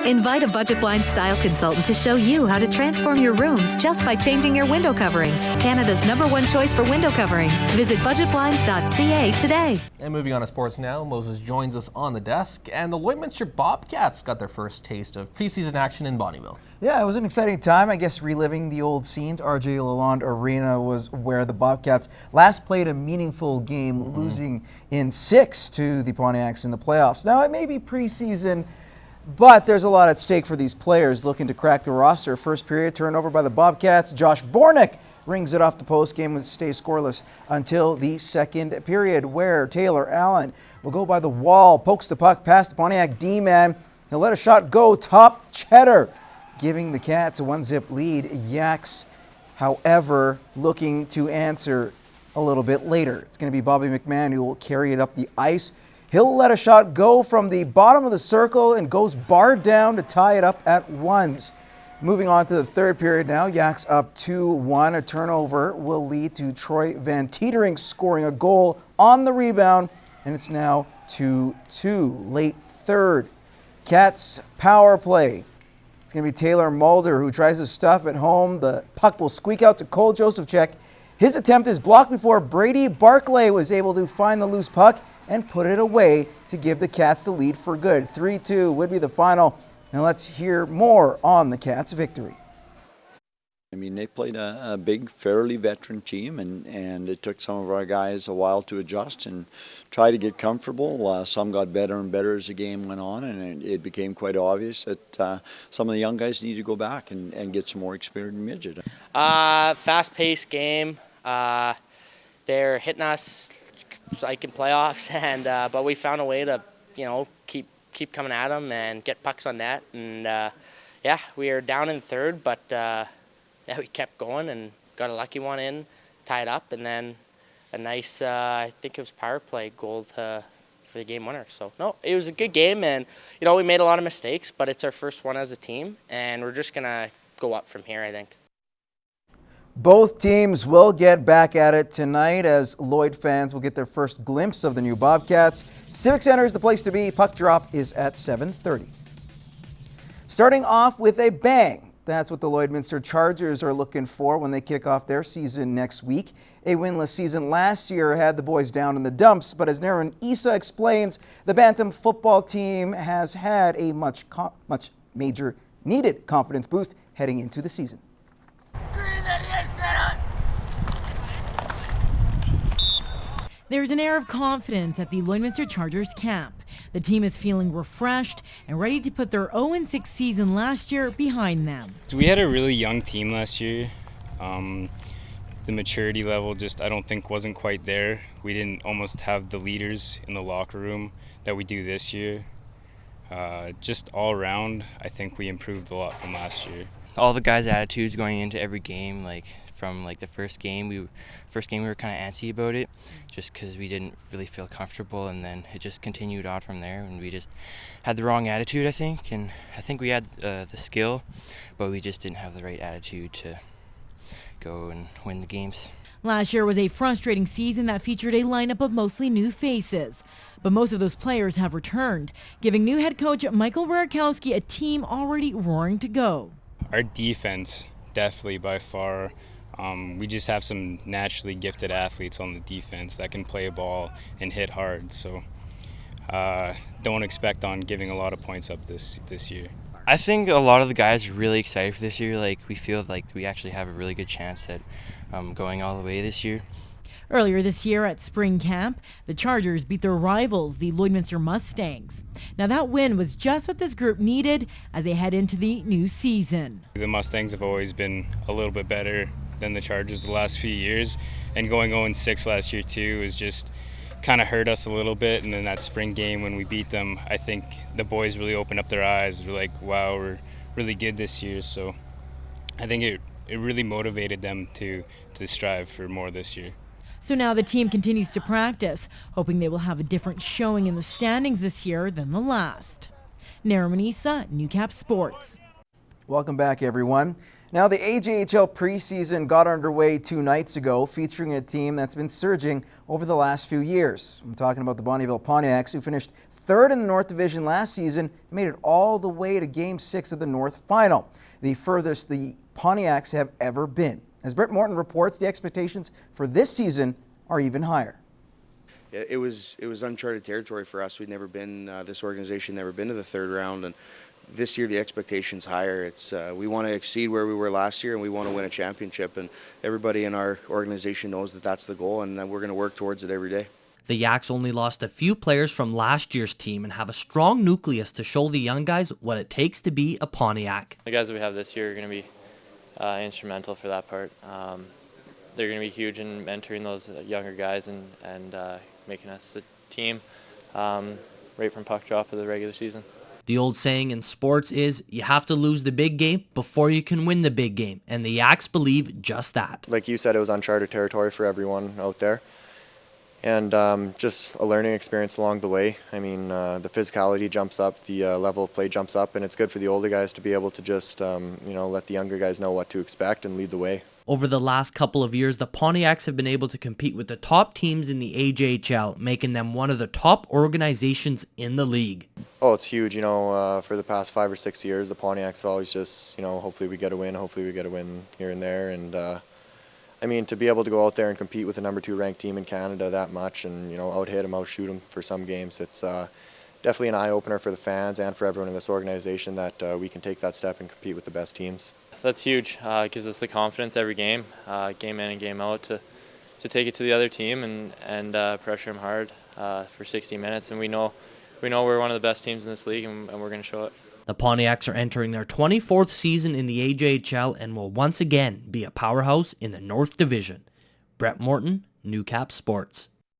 Invite a Budget Blinds style consultant to show you how to transform your rooms just by changing your window coverings. Canada's #1 choice for window coverings. Visit budgetblinds.ca today. And moving on to sports now, Moses joins us on the desk, and the Lloydminster Bobcats got their first taste of preseason action in Bonnyville. Yeah, it was an exciting time, I guess, reliving the old scenes. RJ Lalonde Arena was where the Bobcats last played a meaningful game, losing in 6 to the Pontiacs in the playoffs. Now, it may be preseason, but there's a lot at stake for these players looking to crack the roster. First period turnover by the Bobcats. Josh Bornick rings it off the post. Game will stay scoreless until the second period, where Taylor Allen will go by the wall, pokes the puck past the Pontiac D-man. He'll let a shot go top cheddar, giving the Cats a 1-zip lead. Yaks, however, looking to answer a little bit later. It's going to be Bobby McMahon who will carry it up the ice. He'll let a shot go from the bottom of the circle and goes barred down to tie it up at ones. Moving on to the third period now, Yaks up 2-1. A turnover will lead to Troy Van Teetering scoring a goal on the rebound, and it's now 2-2. Late third, Cats power play. It's going to be Taylor Mulder who tries to stuff at home. The puck will squeak out to Cole Josephchek. His attempt is blocked before Brady Barclay was able to find the loose puck and put it away to give the Cats the lead for good. 3-2 would be the final. Now let's hear more on the Cats' victory. I mean, they played a big, fairly veteran team, and it took some of our guys a while to adjust and try to get comfortable. Some got better and better as the game went on, and it became quite obvious that some of the young guys need to go back and get some more experience in midget. Fast-paced game. They're hitting us like in playoffs, and but we found a way to, keep coming at them and get pucks on net. And yeah, we are down in third, but yeah, we kept going and got a lucky one in, tied up, and then a nice, I think it was power play goal for the game winner. So no, it was a good game, and we made a lot of mistakes, but it's our first one as a team, and we're just gonna go up from here, I think. Both teams will get back at it tonight as Lloyd fans will get their first glimpse of the new Bobcats. Civic Center is the place to be. Puck drop is at 7:30. Starting off with a bang. That's what the Lloydminster Chargers are looking for when they kick off their season next week. A winless season last year had the boys down in the dumps, but as Naren Issa explains, the Bantam football team has had a much major needed confidence boost heading into the season. There's an air of confidence at the Lloydminster Chargers camp. The team is feeling refreshed and ready to put their 0-6 season last year behind them. We had a really young team last year. The maturity level I don't think wasn't quite there. We didn't almost have the leaders in the locker room that we do this year. Just all around, I think we improved a lot from last year. All the guys' attitudes going into every game, from the first game we were kind of antsy about it, just because we didn't really feel comfortable, and then it just continued on from there, and we just had the wrong attitude, I think, and I think we had the skill, but we just didn't have the right attitude to go and win the games. Last year was a frustrating season that featured a lineup of mostly new faces, but most of those players have returned, giving new head coach Michael Warakowski a team already roaring to go. Our defense, definitely by far. We just have some naturally gifted athletes on the defense that can play a ball and hit hard. So don't expect on giving a lot of points up this year. I think a lot of the guys are really excited for this year. We feel like we actually have a really good chance at going all the way this year. Earlier this year at spring camp, the Chargers beat their rivals, the Lloydminster Mustangs. Now that win was just what this group needed as they head into the new season. The Mustangs have always been a little bit better than the Chargers the last few years, and going 0-6 last year too is just kind of hurt us a little bit. And then that spring game when we beat them, I think the boys really opened up their eyes. We're like, wow, we're really good this year. So I think it really motivated them to strive for more this year. So now the team continues to practice, hoping they will have a different showing in the standings this year than the last. Naramanisa, Newcap Sports. Welcome back, everyone. Now, the AJHL preseason got underway 2 nights ago, featuring a team that's been surging over the last few years. I'm talking about the Bonnyville Pontiacs, who finished 3rd in the North Division last season, and made it all the way to Game 6 of the North Final, the furthest the Pontiacs have ever been. As Brett Morton reports, the expectations for this season are even higher. It was uncharted territory for us. We'd never been, this organization never been to the 3rd round, and this year the expectation's higher. It's we want to exceed where we were last year, and we want to win a championship, and everybody in our organization knows that that's the goal, and that we're going to work towards it every day. The Yaks only lost a few players from last year's team and have a strong nucleus to show the young guys what it takes to be a Pontiac. The guys that we have this year are going to be instrumental for that part. They're going to be huge in mentoring those younger guys and making us the team right from puck drop of the regular season. The old saying in sports is, you have to lose the big game before you can win the big game, and the Yaks believe just that. Like you said, it was uncharted territory for everyone out there, and just a learning experience along the way. I mean, the physicality jumps up, the level of play jumps up, and it's good for the older guys to be able to just let the younger guys know what to expect and lead the way. Over the last couple of years, the Pontiacs have been able to compete with the top teams in the AJHL, making them one of the top organizations in the league. Oh, it's huge. For the past 5 or 6 years, the Pontiacs always just, hopefully we get a win here and there. And, to be able to go out there and compete with the number 2 ranked team in Canada that much and, out-hit them, out-shoot them for some games, it's definitely an eye-opener for the fans and for everyone in this organization that we can take that step and compete with the best teams. That's huge. It gives us the confidence every game, game in and game out, to take it to the other team and pressure them hard for 60 minutes. And we know we're one of the best teams in this league, and we're going to show it. The Pontiacs are entering their 24th season in the AJHL and will once again be a powerhouse in the North Division. Brett Morton, Newcap Sports.